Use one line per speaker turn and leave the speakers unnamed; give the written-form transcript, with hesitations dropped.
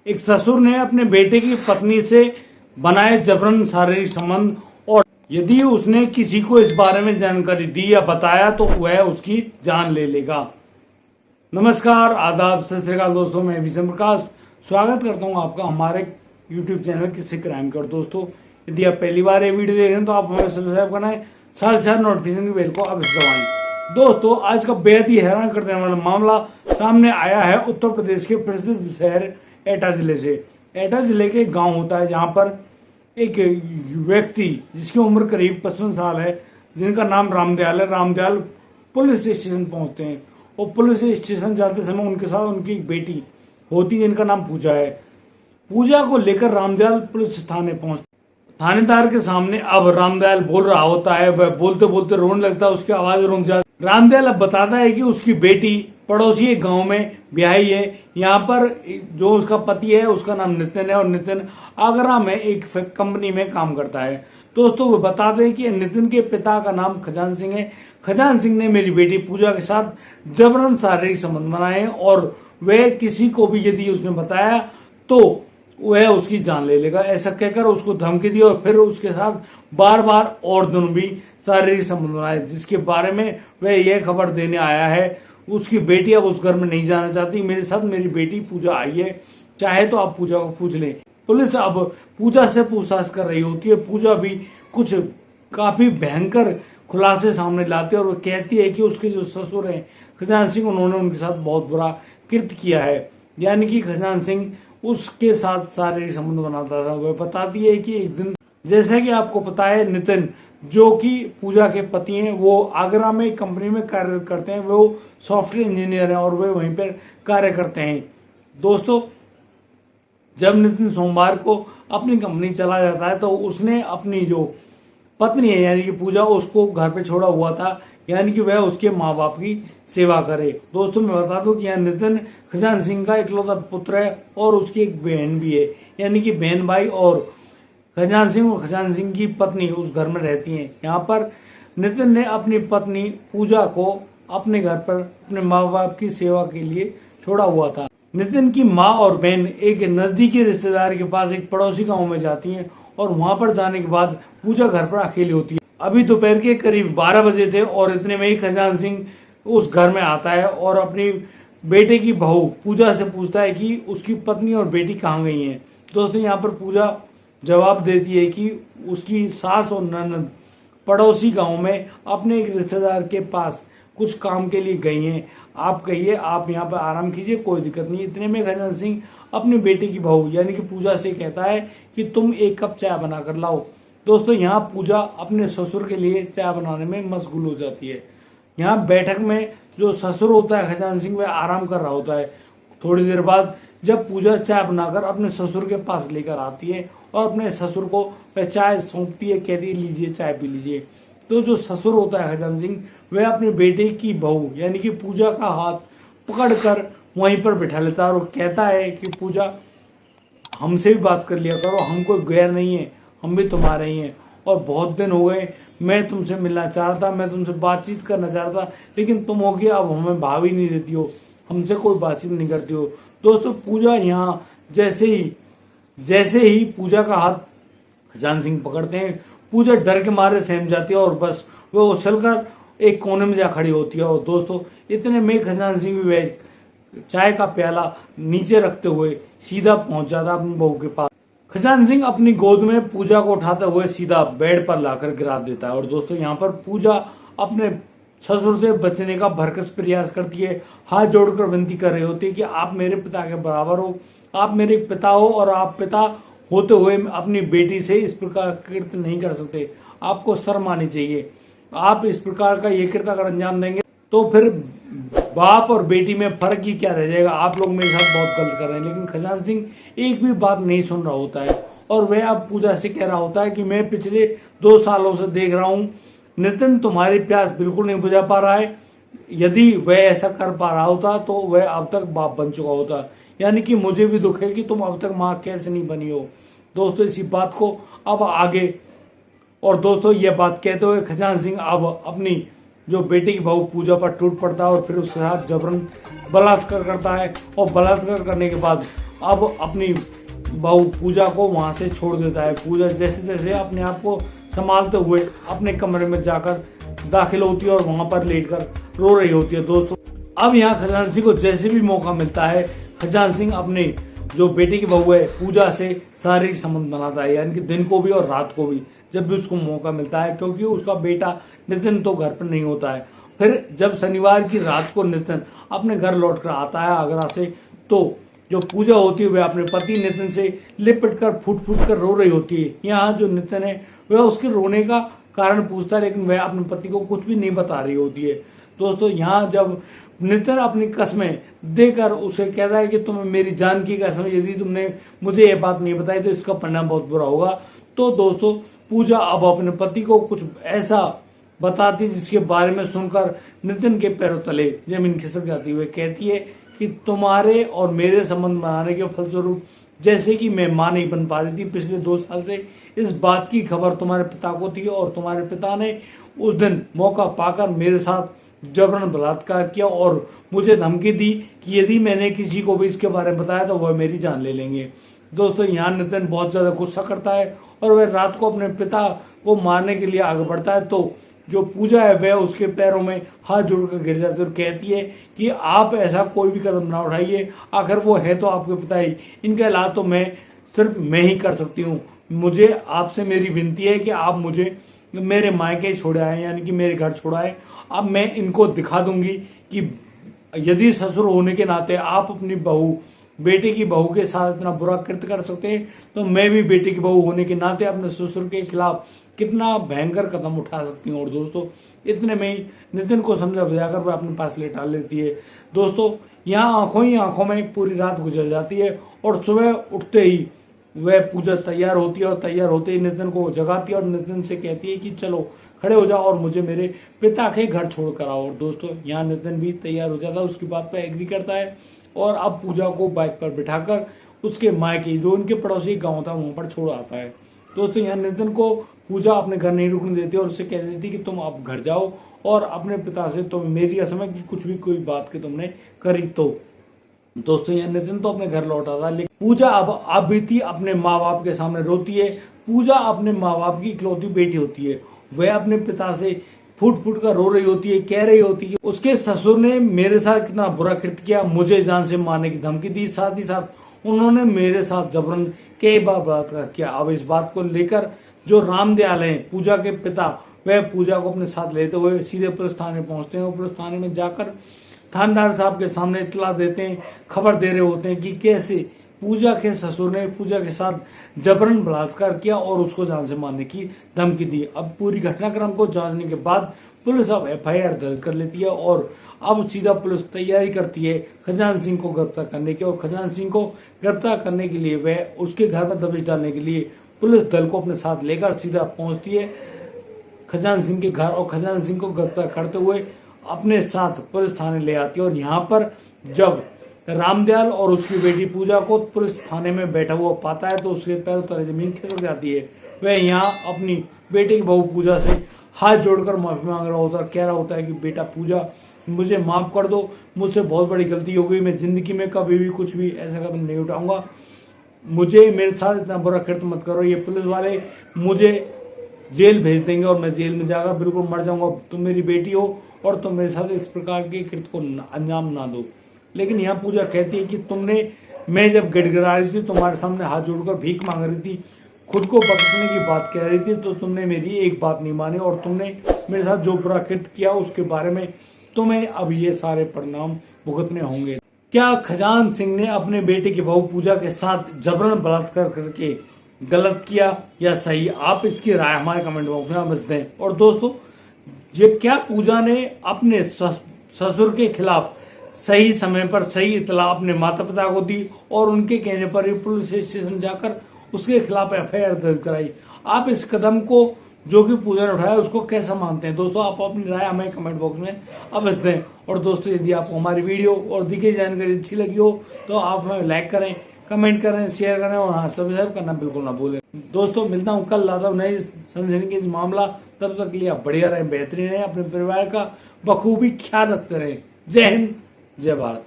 एक ससुर ने अपने बेटे की पत्नी से बनाए जबरन शारीरिक संबंध और यदि उसने किसी को इस बारे में जानकारी दी या बताया तो वह उसकी जान ले लेगा। नमस्कार, आदाब, सत श्री अकाल दोस्तों, मैं विषम प्रकाश स्वागत करता हूं आपका हमारे YouTube चैनल किससे क्राइम कर। दोस्तों, यदि आप पहली बार ये वीडियो देख रहे हैं तो आप हमें सब्सक्राइब करना है, साथ नोटिफिकेशन की बेल को अवश्य दबाएं। दोस्तों, आज का बेहद ही हैरान कर देने वाला मामला सामने आया है उत्तर प्रदेश के प्रसिद्ध शहर एटा जिले से। एटा जिले के गांव होता है जहां पर एक व्यक्ति जिसकी उम्र करीब 55 साल है, जिनका नाम रामदयाल है। रामदयाल पुलिस स्टेशन पहुंचते हैं और पुलिस स्टेशन जाते समय उनके साथ उनकी एक बेटी होती है जिनका नाम पूजा है। पूजा को लेकर रामदयाल पुलिस थाने पहुंचते। थानेदार के सामने अब रामदयाल बोल रहा होता है, वह बोलते बोलते रोने लगता है, उसकी आवाज रुक जाती। रामदयाल अब बताता है कि उसकी बेटी पड़ोसी एक गांव में ब्याही है। यहाँ पर जो उसका पति है उसका नाम नितिन है और नितिन आगरा में एक कंपनी में काम करता है। दोस्तों, वो बताते हैं कि नितिन के पिता का नाम खजान सिंह है। खजान सिंह ने मेरी बेटी पूजा के साथ जबरन शारीरिक संबंध बनाए और वह किसी को भी यदि उसने बताया तो वह उसकी जान ले लेगा, ऐसा कहकर उसको धमकी दी और फिर उसके साथ बार बार और दिनों भी शारीरिक संबंध बनाए, जिसके बारे में वह यह खबर देने आया है उसकी बेटी अब उस घर में नहीं जाना चाहती। मेरे साथ मेरी बेटी पूजा आई है, चाहे तो आप पूजा को पूछ लें। पुलिस अब पूजा से पूछताछ कर रही होती है। पूजा भी कुछ काफी भयंकर खुलासे सामने लाते हैं और वो कहती है कि उसके जो ससुर हैं खजान सिंह, उन्होंने उनके साथ बहुत बुरा कृत्य किया है, यानी कि खजान सिंह उसके साथ शारीरिक संबंध बनाता था। वह बताती है कि एक दिन, जैसा कि आपको पता है, नितिन जो कि पूजा के पति हैं, वो आगरा में एक कंपनी में कार्य करते हैं। वो सॉफ्टवेयर इंजीनियर हैं और वे वहीं पर कार्य करते हैं। दोस्तों, जब नितिन सोमवार को अपनी कंपनी चला जाता है तो उसने अपनी जो पत्नी है यानी कि पूजा, उसको घर पे छोड़ा हुआ था, यानी कि वह उसके माँ बाप की सेवा करे। दोस्तों, मैं बता दूं कि यहाँ नितिन खजान सिंह का इकलौता पुत्र है और उसकी एक बहन भी है, यानी कि बहन भाई और खजान सिंह और खजान सिंह की पत्नी उस घर में रहती हैं। यहाँ पर नितिन ने अपनी पत्नी पूजा को अपने घर पर अपने माँ बाप की सेवा के लिए छोड़ा हुआ था। नितिन की माँ और बहन एक नजदीकी रिश्तेदार के पास एक पड़ोसी गांव में जाती हैं और वहां पर जाने के बाद पूजा घर पर अकेली होती है। अभी दोपहर के करीब 12 बजे थे और इतने में ही खजान सिंह उस घर में आता है और अपनी बेटे की बहू पूजा से पूछता है कि उसकी पत्नी और बेटी कहाँ गई हैं। दोस्तों, यहाँ पर पूजा जवाब देती है कि उसकी सास और ननद पड़ोसी गांव में अपने एक रिश्तेदार के पास कुछ काम के लिए गई हैं। आप कहिए, आप यहाँ पर आराम कीजिए, कोई दिक्कत नहीं। इतने में खजान सिंह अपनी बेटे की बहू यानी कि पूजा से कहता है कि तुम एक कप चाय बना कर लाओ। दोस्तों, यहाँ पूजा अपने ससुर के लिए चाय बनाने में मशगूल हो जाती है। यहाँ बैठक में जो ससुर होता है खजान सिंह, वह आराम कर रहा होता है। थोड़ी देर बाद जब पूजा चाय बनाकर अपने ससुर के पास लेकर आती है और अपने ससुर को वह चाय सौंपती है, कहती है लीजिए चाय पी लीजिए। तो जो ससुर होता है खजान सिंह, वह अपने बेटे की बहू यानी कि पूजा का हाथ पकड़कर वहीं पर बिठा लेता है और कहता है कि पूजा, हमसे भी बात कर लिया करो, हम कोई गैर नहीं है, हम भी तुम्हारे ही हैं और बहुत दिन हो गए, मैं तुमसे मिलना चाहता, मैं तुमसे बातचीत करना चाहता, लेकिन तुम हो गया अब हमें भाव ही नहीं देती हो, हमसे कोई बातचीत नहीं करती हो। दोस्तों, पूजा यहाँ जैसे ही पूजा का हाथ खजान सिंह पकड़ते हैं, पूजा डर के मारे सहम जाती है और बस वो उछलकर एक कोने में जा खड़ी होती है। और दोस्तों, इतने में खजान सिंह भी वह चाय का प्याला नीचे रखते हुए सीधा पहुंच जाता अपनी बहू के पास। खजान सिंह अपनी गोद में पूजा को उठाते हुए सीधा बेड पर लाकर गिरा देता है। और दोस्तों, यहाँ पर पूजा अपने ससुर से बचने का भरकस प्रयास करती है, हाथ जोड़कर विनती कर रही होती है कि आप मेरे पिता के बराबर हो, आप मेरे पिता हो और आप पिता होते हुए अपनी बेटी से इस प्रकार का कृत्य नहीं कर सकते। आपको शर्म आनी चाहिए। आप इस प्रकार का ये कृत्य अगर अंजाम देंगे तो फिर बाप और बेटी में फर्क ही क्या रह जाएगा। आप लोग मेरे साथ बहुत गलत कर रहे हैं। लेकिन खजान सिंह एक भी बात नहीं सुन रहा होता है और वह अब पूजा से कह रहा होता है कि मैं पिछले 2 सालों से देख रहा हूं, नितिन तुम्हारी प्यास बिल्कुल नहीं बुझा पा रहा है। यदि वह ऐसा कर पा रहा होता तो वह अब तक बाप बन चुका होता। यानी कि मुझे भी दुख है कि तुम अब तक माँ कैसे नहीं बनी हो। दोस्तों, इसी बात को अब आगे, और दोस्तों यह बात कहते हुए खजान सिंह अब अपनी जो बेटी की बहू पूजा पर टूट पड़ता है और फिर उसके साथ जबरन बलात्कार करता है और बलात्कार करने के बाद अब अपनी बहू पूजा को वहां से छोड़ देता है। पूजा जैसे तैसे अपने आप को संभालते हुए अपने कमरे में जाकर दाखिल होती है और वहां पर लेटकर रो रही होती है। दोस्तों अब यहाँ खजान सिंह को जैसे भी मौका मिलता है, खजान सिंह अपने जो बेटे की बहू है पूजा से शारीरिक संबंध बनाता है, यानी कि दिन को भी और रात को भी, जब भी उसको मौका मिलता है, क्योंकि उसका बेटा नितिन तो घर पर नहीं होता है। फिर जब शनिवार की रात को नितिन अपने घर लौट कर आता है आगरा से, तो जो पूजा होती है वह अपने पति नितिन से लिपट कर फूट फूट कर रो रही होती है। यहाँ जो नितिन है वह उसके रोने का कारण पूछता है, लेकिन वह अपने पति को कुछ भी नहीं बता रही होती है। दोस्तों यहाँ जब नितिन अपनी कस्में देकर उसे कहता है कि तुम्हें मेरी जान की कसम, यदि तुमने मुझे ये बात नहीं बताई तो इसका परिणाम बहुत बुरा होगा, तो दोस्तों पूजा अब अपने पति को कुछ ऐसा बताती है जिसके बारे में सुनकर नितिन के पैरों तले जमीन खिसक जाती है। कहती है कि तुम्हारे और मेरे संबंध बनाने के फलस्वरूप जैसे कि मैं मां नहीं बन पा रही थी पिछले 2 साल से, इस बात की खबर तुम्हारे पिता को थी और तुम्हारे पिता ने उस दिन मौका पाकर मेरे साथ जबरन बलात्कार किया और मुझे धमकी दी कि यदि मैंने किसी को भी इसके बारे में बताया तो वह मेरी जान ले लेंगे। दोस्तों यहाँ नितिन बहुत ज्यादा गुस्सा करता है और वह रात को अपने पिता को मारने के लिए आगे बढ़ता है, तो जो पूजा है वह उसके पैरों में हाथ जोड़कर गिर जाती है और कहती है कि आप ऐसा कोई भी कदम ना उठाइए, आखिर वो है तो आपके पिता ही, इनके अलावा तो सिर्फ मैं ही कर सकती हूँ। मुझे आपसे मेरी विनती है कि आप मुझे मेरे मायके छोड़ आए, यानी कि मेरे घर छोड़ाए। अब मैं इनको दिखा दूंगी कि यदि ससुर होने के नाते आप अपनी बहू, बेटे की बहू के साथ इतना बुरा कृत्य कर सकते हैं, तो मैं भी बेटे की बहू होने के नाते अपने ससुर के खिलाफ कितना भयंकर कदम उठा सकती हूँ। और दोस्तों इतने में ही नितिन को समझा बुझाकर वह अपने पास लेटा लेती है। दोस्तों यहाँ आंखों ही आंखों में पूरी रात गुजर जाती है और सुबह उठते ही वह पूजा तैयार होती है और तैयार होते ही नितिन को जगाती है और नितिन से कहती है कि चलो खड़े हो जाओ और मुझे मेरे पिता के घर छोड़ कर आओ। और दोस्तों यहाँ नितिन भी तैयार हो जाता है, उसकी बात पर एग्री करता है और अब पूजा को बाइक पर बिठाकर उसके मायके जो उनके पड़ोसी गाँव था वहां पर छोड़ आता है। दोस्तों यहाँ नितिन को पूजा अपने घर नहीं रुकने देती और उससे कह देती कि तुम अब घर जाओ और अपने पिता से तो मेरी कसम है कि कुछ भी कोई बात की तुमने करी तो। दोस्तों यहाँ नितिन तो अपने घर लौट आता, लेकिन पूजा अब बीती अपने माँ बाप के सामने रोती है। पूजा अपने माँ बाप की इकलौती बेटी होती है, वह अपने पिता से फूट फूट कर रो रही होती है, कह रही होती है उसके ससुर ने मेरे साथ कितना बुरा कृत्य किया, मुझे जान से मारने की धमकी दी, साथ ही साथ उन्होंने मेरे साथ जबरन कई बार बलात्कार किया। अब इस बात को लेकर जो रामदयाल हैं पूजा के पिता, वह पूजा को अपने साथ लेते हुए सीधे पुलिस थाने पहुंचते हैं और पुलिस थाने में जाकर थानेदार साहब के सामने इतला देते हैं, खबर दे रहे होते हैं कि कैसे पूजा के ससुर ने पूजा के साथ जबरन बलात्कार किया और उसको जान से मारने की धमकी दी। अब पूरी घटनाक्रम को जानने के बाद पुलिस अब FIR दर्ज कर लेती है और अब सीधा पुलिस तैयारी करती है खजान सिंह को गिरफ्तार करने की। और खजान सिंह को गिरफ्तार करने के लिए वह उसके घर में दबिश डालने के लिए पुलिस दल को अपने साथ लेकर सीधा पहुंचती है खजान सिंह के घर और खजान सिंह को गिरफ्तार करते हुए अपने साथ पुलिस थाने ले आती है। और यहाँ पर जब रामदयाल और उसकी बेटी पूजा को पुलिस थाने में बैठा हुआ पाता है तो उसके पैरों तले जमीन खिसक जाती है। वह यहाँ अपनी बेटे की बहू पूजा से हाथ जोड़कर माफी मांग रहा होता है, कह रहा होता है कि बेटा पूजा मुझे माफ कर दो, मुझसे बहुत बड़ी गलती हो गई, मैं जिंदगी में कभी भी कुछ भी ऐसा कदम नहीं उठाऊंगा, मुझे मेरे साथ इतना बुरा कृत्य मत करो, ये पुलिस वाले मुझे जेल भेज देंगे और मैं जेल में जाकर बिल्कुल मर जाऊंगा, तुम मेरी बेटी हो और तुम मेरे साथ इस प्रकार के कृत्य को अंजाम ना दो। लेकिन यहाँ पूजा कहती है कि तुमने, मैं जब गिड़गिड़ा रही थी तुम्हारे सामने हाथ जोड़कर भीख मांग रही थी, खुद को बख्शने की बात कह रही थी, तो तुमने मेरी एक बात नहीं मानी और तुमने मेरे साथ जो बुरा कृत्य किया उसके बारे में तुम्हें अब ये सारे परिणाम भुगतने होंगे। क्या खजान सिंह ने अपने बेटे की बहू पूजा के साथ जबरन बलात्कार करके गलत किया या सही? आप इसकी राय हमारे कमेंट बॉक्स में बस दें। और दोस्तों ये क्या पूजा ने अपने ससुर के खिलाफ सही समय पर सही इतला अपने माता पिता को दी और उनके कहने पर ही पुलिस स्टेशन जाकर उसके खिलाफ FIR दर्ज कराई? आप इस कदम को जो कि पूजा ने उठाया उसको कैसा मानते हैं? दोस्तों आप अपनी राय हमें कमेंट बॉक्स में अवश्य दें। और दोस्तों यदि आपको हमारी वीडियो और दी गई जानकारी अच्छी लगी हो तो आप हमें लाइक करें, कमेंट करें, शेयर करें और हाँ सब्सक्राइब करना बिल्कुल ना भूलें। दोस्तों मिलता हूँ कल, लाता हूँ नई सनसनीखेज मामला। तब तक के लिए आप बढ़िया रहें, बेहतरीन रहें, अपने परिवार का बखूबी ख्याल रखते रहें। जय हिंद, जय भारत।